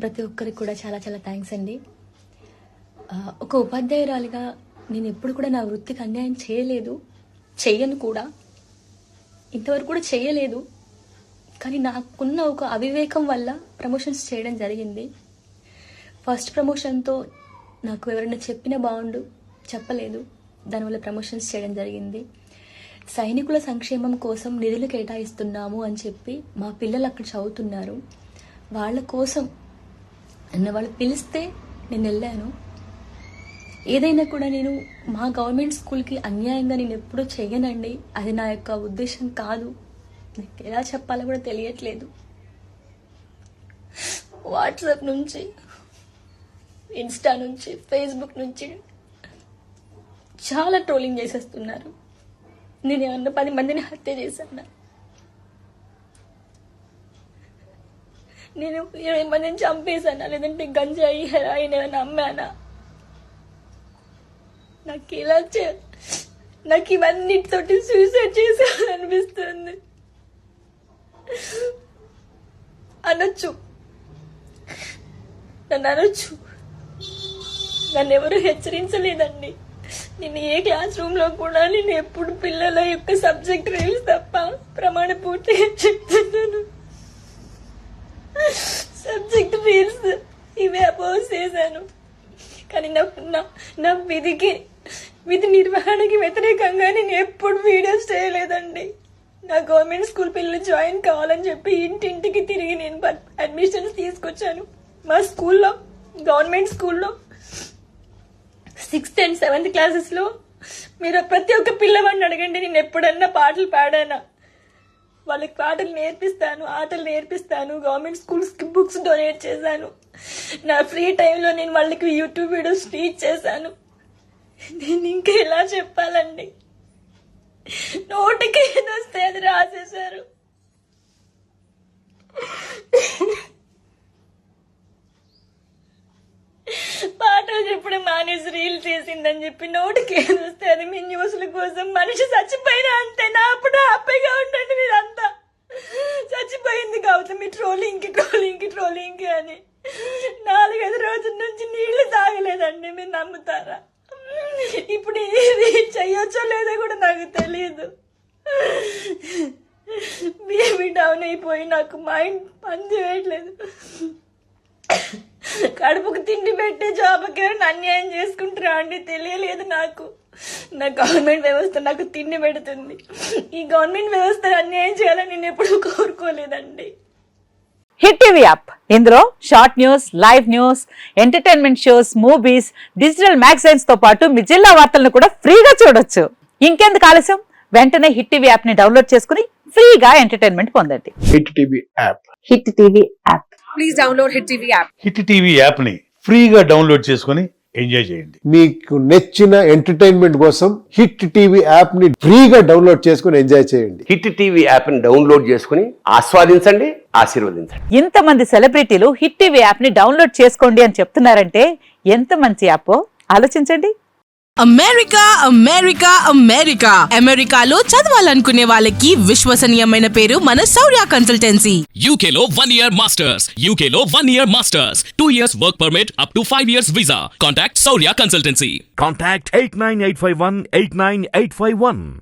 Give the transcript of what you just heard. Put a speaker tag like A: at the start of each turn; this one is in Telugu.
A: ప్రతి ఒక్కరికి కూడా చాలా చాలా థ్యాంక్స్ అండి. ఒక ఉపాధ్యాయురాలిగా నేను ఎప్పుడు కూడా నా వృత్తికి అన్యాయం చేయలేదు, చెయ్యను కూడా, ఇంతవరకు కూడా చేయలేదు. కానీ నాకున్న ఒక అవివేకం వల్ల ప్రమోషన్స్ చేయడం జరిగింది. ఫస్ట్ ప్రమోషన్తో నాకు ఎవరైనా చెప్పినా బాగుండు, చెప్పలేదు, దానివల్ల ప్రమోషన్స్ చేయడం జరిగింది. సైనికుల సంక్షేమం కోసం నిధులు కేటాయిస్తున్నాము అని చెప్పి మా పిల్లలు అక్కడ చదువుతున్నారు, వాళ్ళ కోసం నన్ను వాళ్ళు పిలిస్తే నేను వెళ్ళాను. ఏదైనా కూడా నేను మా గవర్నమెంట్ స్కూల్కి అన్యాయంగా నేను ఎప్పుడూ చెయ్యనండి, అది నా యొక్క ఉద్దేశం కాదు. నాకు ఎలా చెప్పాలో కూడా తెలియట్లేదు. వాట్సాప్ నుంచి, ఇన్స్టా నుంచి, ఫేస్బుక్ నుంచి చాలా ట్రోలింగ్ చేసేస్తున్నారు. నేను ఏమన్నా 10 మందిని హత్య చేశాను, నేను 20 మందిని చంపేశానా, లేదంటే గంజాయి హెరాయిన్ ఏమైనా అమ్మానా? నాకు ఇవన్నిటితోటి సూసైడ్ చేసేయాలనిపిస్తుంది. అనొచ్చు, నన్ను ఎవరు హెచ్చరించలేదండి. నేను ఏ క్లాస్ రూమ్ లో కూడా నేను ఎప్పుడు పిల్లల యొక్క సబ్జెక్ట్ రీల్స్ తప్ప ప్రమాణ పూర్తిగా చెప్తున్నాను. సబ్జెక్ట్ రీల్స్ ఇవే అపోజ్ చేశాను. కానీ నా విధి నిర్వహణకి వ్యతిరేకంగా నేను ఎప్పుడు వీడియోస్ చేయలేదండి. నా గవర్నమెంట్ స్కూల్ పిల్లలు జాయిన్ కావాలని చెప్పి ఇంటింటికి తిరిగి నేను అడ్మిషన్స్ తీసుకొచ్చాను. మా స్కూల్లో, గవర్నమెంట్ స్కూల్లో 6th and 7th క్లాసెస్లో మీరు ప్రతి ఒక్క పిల్లవాడిని అడగండి, నేను ఎప్పుడన్నా పాటలు పాడానా? వాళ్ళకి పాటలు నేర్పిస్తాను, ఆటలు నేర్పిస్తాను, గవర్నమెంట్ స్కూల్స్కి బుక్స్ డొనేట్ చేశాను. నా ఫ్రీ టైంలో నేను వాళ్ళకి యూట్యూబ్ వీడియోస్ టీచ్ చేశాను. నేను ఇంకా ఎలా చెప్పాలండి? నోటికి ఏదొస్తే అది రాసేశారు. పాటలు చెప్పడం మానేసి రీల్ చేసిందని చెప్పి నోటికి ఏదొస్తే అది మీ న్యూస్ల కోసం. మనిషి చచ్చిపోయినా అంతే, నా అప్పుడు హ్యాపీగా ఉండండి మీరంతా. చచ్చిపోయింది కావచ్చు మీ ట్రోలింగ్కి అని 4-5 రోజుల నుంచి నీళ్లు తాగలేదండి, మీరు నమ్ముతారా? ఇప్పుడు ఇది చెయ్యొచ్చో లేదో కూడా నాకు తెలియదు. బీపీ డౌన్ అయిపోయి నాకు మైండ్ పని చేయట్లేదు. కడుపుకు తిండి పెట్టే జాబ్కి అన్యాయం చేసుకుంటారా అండి? తెలియలేదు నాకు. నా గవర్నమెంట్ వ్యవస్థ నాకు తిండి పెడుతుంది. ఈ గవర్నమెంట్ వ్యవస్థ అన్యాయం చేయాలని నేను ఎప్పుడు కోరుకోలేదండి.
B: హిట్ టీవీ యాప్, ఇందులో short news, live news, entertainment shows, movies, digital magazines తో పాటు మీ జిల్లా వార్తలను కూడా ఫ్రీగా చూడొచ్చు. ఇంకెందుకు ఆలస్యం? వెంటనే హిట్ టీవీ యాప్ ని డౌన్లోడ్ చేసుకుని ఫ్రీగా ఎంటర్టైన్మెంట్ పొందండి.
C: Hit TV app.
B: Hit TV app.
D: Please download hit TV app.
E: Hit TV app ని ఫ్రీగా డౌన్లోడ్ చేసుకుని ఎంజాయ్ చేయండి.
C: మీకు నచ్చిన ఎంటర్టైన్మెంట్ కోసం హిట్ టీవీ యాప్ ని ఫ్రీగా డౌన్లోడ్ చేసుకుని ఎంజాయ్ చేయండి.
F: హిట్ టీవీ యాప్ ని డౌన్లోడ్ చేసుకుని ఆస్వాదించండి, ఆశీర్వదించండి.
B: ఇంతమంది సెలబ్రిటీలు హిట్ టీవీ యాప్ ని డౌన్లోడ్ చేసుకోండి అని చెప్తున్నారంటే ఎంత మంచి యాప్ ఆలోచించండి.
D: అమెరికాలో చదవాలనుకునే వాళ్ళకి విశ్వసనీయమైన పేరు మన శౌర్య కన్సల్టెన్సీ.
G: UK లో 1 year masters, UK లో 1 year masters, 2 years work permit up to 5 years visa. Contact Saurya Consultancy.
H: Contact 89851 89851.